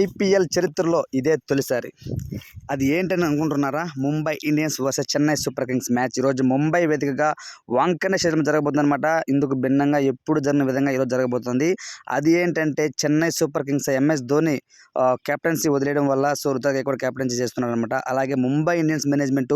IPL చరిత్రలో ఇదే తొలిసారి. అది ఏంటని అనుకుంటున్నారా? Mumbai Indians versus Chennai super Kings match ఈరోజు ముంబై వేదికగా వాంకనే స్టేడియంలో జరగబోతుందన్నమాట. ఇందుకు భిన్నంగా ఎప్పుడు జరిగిన విధంగా ఈరోజు జరగబోతుంది. అది ఏంటంటే Chennai super kings MS Dhoni captaincy వదిలేయడం వల్ల రుతురాజ్ కూడా కెప్టెన్సీ చేస్తున్నారనమాట. అలాగే ముంబై ఇండియన్స్ మేనేజ్మెంట్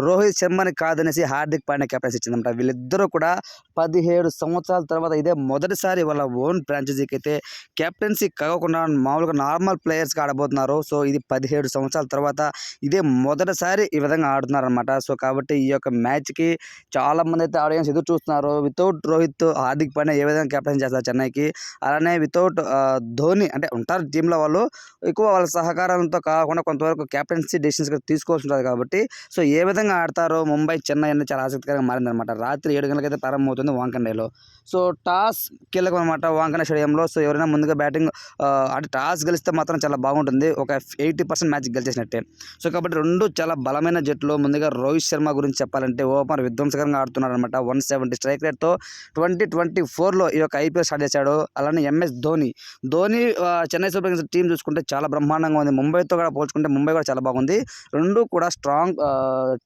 రోహిత్ శర్మని కాదనేసి హార్దిక్ పాండ్యా కెప్టెన్సీ ఇచ్చిందన్నమాట. వీళ్ళిద్దరూ కూడా 17 సంవత్సరాల తర్వాత ఇదే మొదటిసారి వాళ్ళ ఓన్ ఫ్రాంచైజీకి అయితే కెప్టెన్సీ కాకుండా మామూలుగా నార్మల్ ప్లేయర్స్కి ఆడబోతున్నారు. సో ఇది 17 సంవత్సరాల తర్వాత ఇదే మొదటిసారి ఈ విధంగా ఆడుతున్నారనమాట. సో కాబట్టి ఈ యొక్క మ్యాచ్కి చాలామంది అయితే ఆడియన్స్ ఎదురు చూస్తున్నారు. వితౌట్ రోహిత్, హార్దిక్ పాండ్యా ఏ విధంగా కెప్టెన్సీ చేస్తారు చెన్నైకి, అలానే వితౌట్ ధోని అంటే ఉంటారు టీంలో వాళ్ళు, ఎక్కువ వాళ్ళ సహకారంతో కాకుండా కొంతవరకు కెప్టెన్సీ డెసిషన్స్ తీసుకోవాల్సి ఉంటుంది కాబట్టి సో ఏ విధంగా ఆడతారో ముంబై చెన్నై అనేది చాలా ఆసక్తికరంగా మారిందనమాట. రాత్రి 7 గంటలకైతే ప్రారంభమవుతుంది వాంకడేలో. సో టాస్ కీలకం అనమాట వాంకడే స్టేడియంలో. సో ఎవరైనా ముందుగా బ్యాటింగ్ అంటే టాస్ గెలిస్తే మాత్రం చాలా బాగుంటుంది. ఒక 80% మ్యాచ్ గెలిచేసినట్టే. సో కాబట్టి రెండు చాలా బలమైన జట్లు. ముందుగా రోహిత్ శర్మ గురించి చెప్పాలంటే ఓపెనర్ విధ్వంసకరంగా ఆడుతున్నాడు అనమాట. 170 స్ట్రైక్ రేట్తో 2024లో ఈ యొక్క ఐపీఎల్ స్టార్ట్ చేశాడు. అలానే MS Dhoni Chennai super Kings team చూసుకుంటే చాలా బ్రహ్మాండంగా ఉంది. ముంబైతో కూడా పోల్చుకుంటే ముంబై కూడా చాలా బాగుంది. రెండు కూడా స్ట్రాంగ్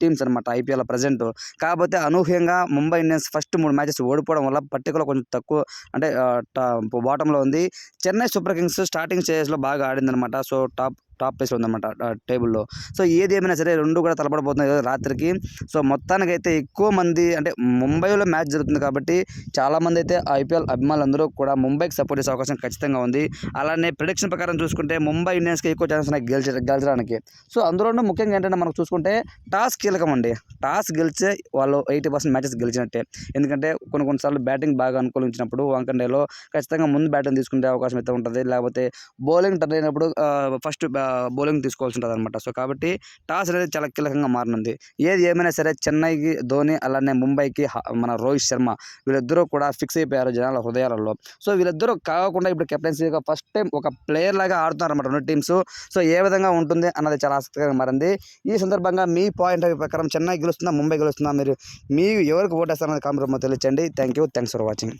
టీమ్స్ అనమాట ఐపీఎల్ ప్రజెంట్. కాకపోతే అనూహ్యంగా ముంబై ఇండియన్స్ ఫస్ట్ 3 మ్యాచెస్ ఓడిపోవడం వల్ల పర్టికులర్ కొంచెం తక్కువ అంటే బాటంలో ఉంది. చెన్నై సూపర్ కింగ్స్ స్టార్టింగ్ స్టేజ్లో బాగా ఆడిందనమాట. సో టాప్ ప్లేస్లో ఉందన్నమాట టేబుల్లో. సో ఏది ఏమైనా సరే రెండు కూడా తలపడబోతున్నాయి రాత్రికి. సో మొత్తానికైతే ఎక్కువ మంది అంటే ముంబైలో మ్యాచ్ జరుగుతుంది కాబట్టి చాలామంది అయితే ఐపీఎల్ అభిమానులందరూ కూడా ముంబైకి సపోర్ట్ చేసే అవకాశం ఖచ్చితంగా ఉంది. అలానే ప్రిడిక్షన్ ప్రకారం చూసుకుంటే ముంబై ఇండియన్స్కి ఎక్కువ ఛాన్స్ ఉన్నాయి గెలిచడానికి. సో అందులోనూ ముఖ్యంగా ఏంటంటే మనకు చూసుకుంటే టాస్ కీలకం అండి. టాస్ గెలిచే వాళ్ళు 80% మ్యాచెస్ గెలిచినట్టే. ఎందుకంటే కొన్నిసార్లు బ్యాటింగ్ బాగా అనుకూలించినప్పుడు వాంకడేలో ఖచ్చితంగా ముందు బ్యాటింగ్ తీసుకునే అవకాశం అయితే ఉంటుంది. లేకపోతే బౌలింగ్ టర్న్ అయినప్పుడు ఫస్ట్ బౌలింగ్ తీసుకోవాల్సి ఉంటుంది అనమాట. సో కాబట్టి టాస్ అనేది చాలా కీలకంగా మారనుంది. ఏది ఏమైనా సరే చెన్నైకి ధోని, అలానే ముంబైకి మన రోహిత్ శర్మ వీళ్ళిద్దరూ కూడా ఫిక్స్ అయిపోయారు జనాల హృదయాలలో. సో వీళ్ళిద్దరూ కాకుండా ఇప్పుడు కెప్టెన్సీగా ఫస్ట్ టైం ఒక ప్లేయర్ లాగా ఆడుతున్నారు అన్నమాట రెండు టీమ్స్. సో ఏ విధంగా ఉంటుంది అన్నది చాలా ఆసక్తికరంగా మారింది. ఈ సందర్భంగా మీ పాయింట్ ఆఫ్ వ్యూ ప్రకారం చెన్నై గెలుస్తుందా, ముంబై గెలుస్తుందా, మీరు ఎవరికి ఓటేస్తారన్నది కామెంట్ రూపంలో తెలియచేయండి. Thanks for watching.